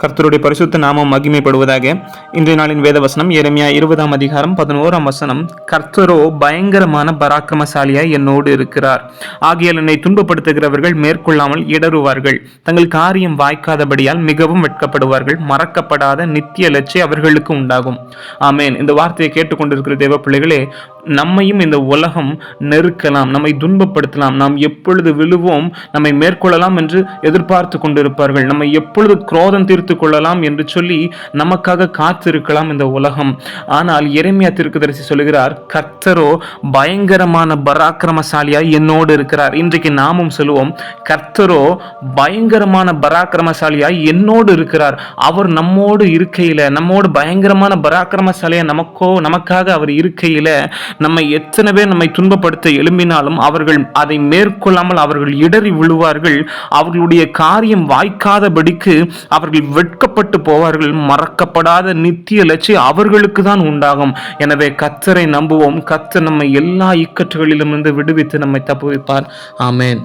கர்த்தருடைய பரிசுத்த நாமம் மகிமைப்படுவதாக. இன்றைய நாளின் வேத வசனம் எரேமியா 20ஆம் அதிகாரம் 11ஆம் வசனம். கர்த்தரோ பயங்கரமான பராக்கிரமசாலியாய் என்னோடு இருக்கிறார். ஆகையால் என்னை துன்பப்படுத்துகிறவர்கள் மேற்கொள்ளாமல் இடறுவார்கள். தங்கள் காரியம் வாய்க்காதபடியால் மிகவும் வெட்கப்படுவார்கள். மறக்கப்படாத நித்திய லட்சியம் அவர்களுக்கு உண்டாகும். ஆமேன். இந்த வார்த்தையை கேட்டுக்கொண்டிருக்கிற தேவ பிள்ளைகளே, நம்மையும் இந்த உலகம் நெருக்கலாம், நம்மை துன்பப்படுத்தலாம், நாம் எப்பொழுது விழுவோம், நம்மை மேற்கொள்ளலாம் என்று எதிர்பார்த்து கொண்டிருப்பார்கள். நம்மை எப்பொழுது குரோதம் தீர்த்து கொள்ளலாம் என்று சொல்லி நமக்காக காத்திருக்கலாம் இந்த உலகம். ஆனால் எரேமியா தீர்க்கதரிசி சொல்லுகிறார், கர்த்தரோ பயங்கரமான பராக்கிரமசாலியாய் என்னோடு இருக்கிறார். இன்றைக்கு நாமும் சொல்லுவோம், கர்த்தரோ பயங்கரமான பராக்கிரமசாலியாய் என்னோடு இருக்கிறார். அவர் நம்மோடு இருக்கையில, நம்மோடு பயங்கரமான பராக்கிரமசாலியா நமக்காக அவர் இருக்கையில, நம்மை எத்தனை பேர் நம்மை துன்பப்படுத்த எழும்பினாலும் அவர்கள் அதை மேற்கொள்ளாமல் அவர்கள் இடறி விழுவார்கள். அவர்களுடைய காரியம் வாய்க்காதபடிக்கு அவர்கள் வெட்கப்பட்டு போவார்கள். மறக்கப்படாத நித்திய லட்சியம் அவர்களுக்கு தான் உண்டாகும். எனவே கர்த்தரை நம்புவோம். கர்த்தர் நம்மை எல்லா இக்கட்டுகளிலும் இருந்து விடுவித்து நம்மை தப்புவிப்பார். ஆமென்.